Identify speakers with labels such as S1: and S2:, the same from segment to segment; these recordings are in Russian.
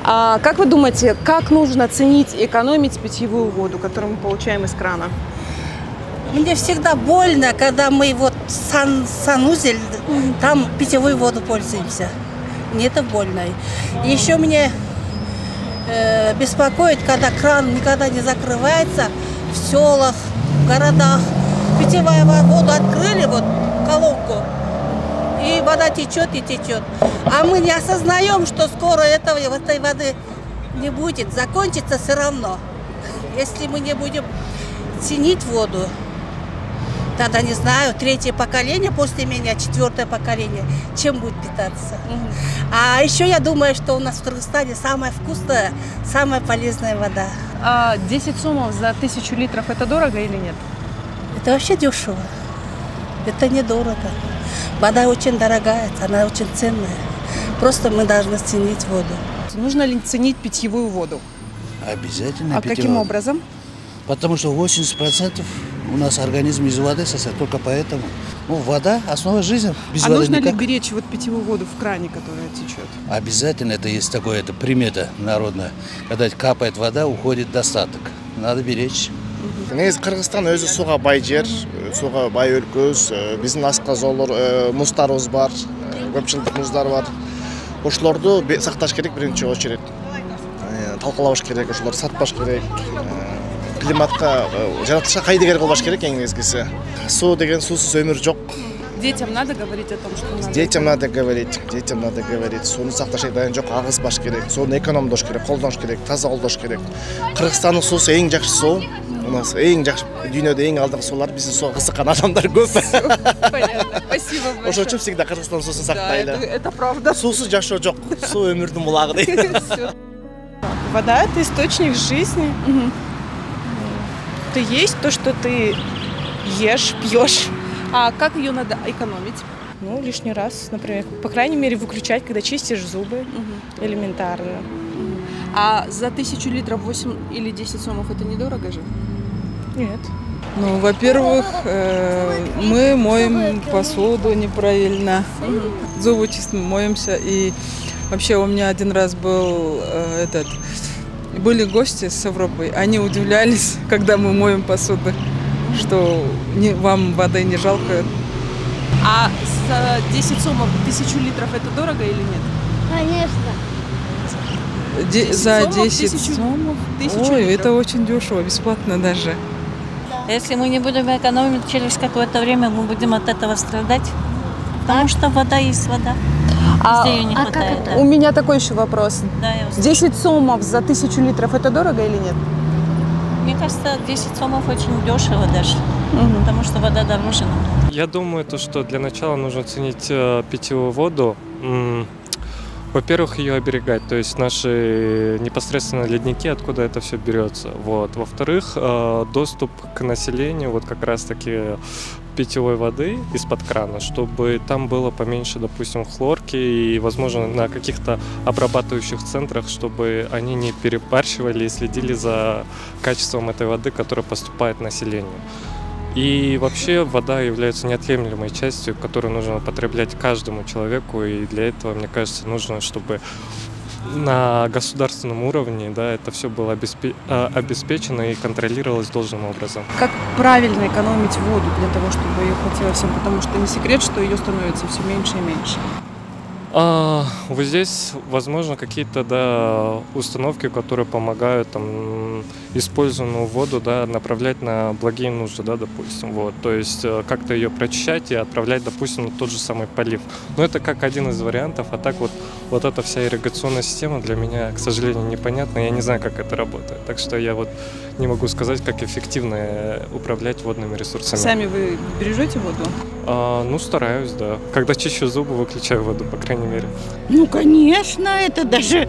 S1: А как вы думаете, как нужно ценить и экономить питьевую воду, которую мы получаем из крана?
S2: Мне всегда больно, когда мы вот санузел, там питьевую воду пользуемся. Мне это больно. И еще мне беспокоит, когда кран никогда не закрывается в селах, в городах. Питьевую воду открыли, вот колонку, и вода течет и течет. А мы не осознаем, что скоро этой воды не будет, закончится все равно. Если мы не будем ценить воду, тогда, не знаю, третье поколение после меня, четвертое поколение, чем будет питаться. А еще я думаю, что у нас в Кыргызстане самая вкусная, самая полезная вода.
S1: А 10 сомов за 1000 литров – это дорого или нет?
S2: Это вообще дешево. Это недорого. Вода очень дорогая, она очень ценная. Просто мы должны ценить воду.
S1: Нужно ли ценить питьевую воду?
S3: Обязательно.
S1: А каким образом?
S3: Потому что 80% у нас организм из воды состоит, только поэтому. Ну, вода – основа жизни. Без воды
S1: нужно
S3: никак.
S1: ли беречь вот питьевую воду в кране, которая течет?
S3: Обязательно, это есть такое, это примета народная. Когда капает вода, уходит достаток. Надо беречь.
S4: Негизи Кыргызстан өзү сууга бай жер, сууга бай өлкөбүз, биздин асказоолор, муздарыбыз бар, көп жылдык муздар бар. Ошолорду сакташ керек биринчи очередь. Талкалабаш керек, ошолорду сатпаш керек. Климатка, жаратылышка кайдыгер кылбаш керек эң негизгиси. Суу деген суусуз өмүр жок.
S1: Детям надо говорить о том, что надо?
S4: Детям надо говорить. Сууну сакташ дайын жок, агызбаш керек. Сууну экономдош керек, колдош керек, таза колдош керек. Кыргызстандын суусу эң жакшы суу. У нас эң жакшы дүйнөдө эң алдыңкы суулар, биздин сууга кызыккан адамдар көп.
S1: Понятно, спасибо большое.
S4: Ошон үчүн всегда Кыргызстан суусун сактайлы.
S1: Да, это правда.
S4: Суусуз жашоо жок, суу өмүрдүн булагы дейт.
S5: Вода – это источник жизни. Это есть то, что ты ешь, пьешь.
S1: А как ее надо экономить?
S5: Ну, лишний раз, например, по крайней мере, выключать, когда чистишь зубы. Элементарно.
S1: А за 1000 литров 8 или 10 сомов это недорого же?
S5: Нет.
S6: Ну, во-первых, мы моем посуду неправильно, зубы чисто моемся. И вообще у меня один раз был были гости с Европы, они удивлялись, когда мы моем посуду, что вам воды не жалко.
S1: А за 10 сомов 1000 литров это дорого или нет?
S7: Конечно.
S6: За 10 сомов?
S1: 1000
S6: Ой,
S1: литров.
S6: это очень дешево, бесплатно даже.
S8: Если мы не будем экономить, через какое-то время мы будем от этого страдать. Потому что вода есть вода. Везде ее не хватает. Да.
S1: У меня такой еще вопрос.
S8: Да, я
S1: 10 сомов за 1000 литров это дорого или нет?
S8: Мне кажется, 10 сомов очень дешево даже. Потому что вода дороже.
S9: Я думаю, что для начала нужно ценить питьевую воду. Во-первых, ее оберегать, то есть наши непосредственно ледники, откуда это все берется. Вот. Во-вторых, доступ к населению вот как раз-таки питьевой воды из-под крана, чтобы там было поменьше, допустим, хлорки и, возможно, на каких-то обрабатывающих центрах, чтобы они не перебарщивали и следили за качеством этой воды, которая поступает населению. И вообще вода является неотъемлемой частью, которую нужно употреблять каждому человеку, и для этого, мне кажется, нужно, чтобы на государственном уровне, да, это все было обеспечено и контролировалось должным образом.
S1: Как правильно экономить воду для того, чтобы ее хватило всем? Потому что не секрет, что ее становится все меньше и меньше.
S9: Вот здесь, возможно, какие-то установки, которые помогают использованную воду направлять на благие нужды, допустим. Вот. То есть как-то ее прочищать и отправлять, допустим, на тот же самый полив. Но это как один из вариантов, а так вот эта вся ирригационная система для меня, к сожалению, непонятна. Я не знаю, как это работает. Так что я не могу сказать, как эффективно управлять водными ресурсами.
S1: Сами вы бережете воду?
S9: Стараюсь, да. Когда чищу зубы, выключаю воду, по крайней мере.
S7: Ну, конечно, это даже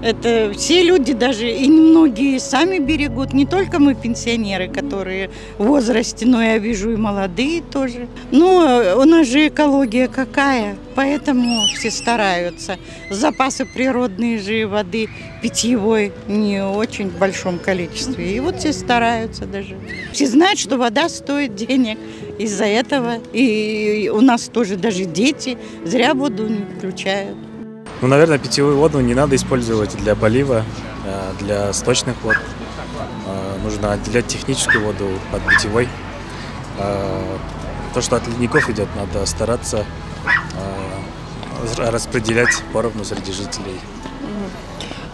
S7: это все люди даже, и многие сами берегут, не только мы пенсионеры, которые в возрасте, но я вижу и молодые тоже. Ну, у нас же экология какая, поэтому все стараются. Запасы природные же воды питьевой не очень в большом количестве, и вот все стараются даже. Все знают, что вода стоит денег. Из-за этого и у нас тоже даже дети зря воду не включают.
S10: Ну, наверное, питьевую воду не надо использовать для полива, для сточных вод. Нужно отделять техническую воду от питьевой. То, что от ледников идет, надо стараться распределять поровну среди жителей.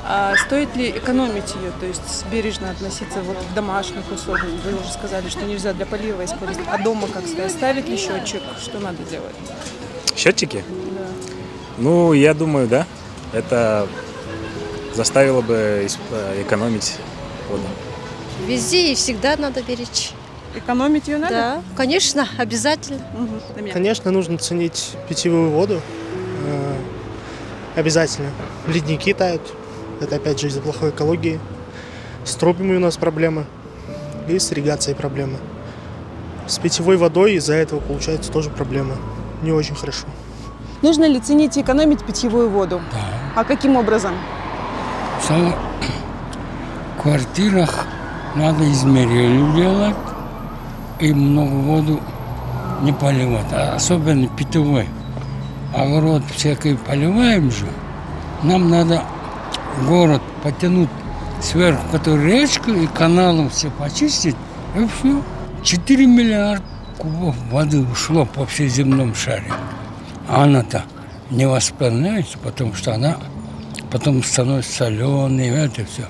S1: А стоит ли экономить ее, то есть бережно относиться вот в домашних условиях? Вы уже сказали, что нельзя для полива использовать. А дома как сказать, ставить ли счетчик? Что надо делать?
S10: Счетчики?
S1: Да.
S10: Ну, я думаю, да. Это заставило бы экономить воду.
S11: Везде и всегда надо беречь.
S1: Экономить ее надо?
S11: Да, конечно, обязательно.
S12: Конечно, нужно ценить питьевую воду. Обязательно. Ледники тают. Это опять же из-за плохой экологии. С трубами у нас проблемы. И с ирригацией проблемы. С питьевой водой из-за этого получается тоже проблема. Не очень хорошо.
S1: Нужно ли ценить и экономить питьевую воду?
S13: Да.
S1: А каким образом?
S13: В квартирах надо измерение делать и много воду не поливать, особенно питьевой. Огород всякий поливаем же. Нам надо город потянуть сверху, который речку и каналом все почистить, и все. 4 миллиарда кубов воды ушло по всеземному шаре. А она-то не восполняется, потому что она потом становится соленой, это все.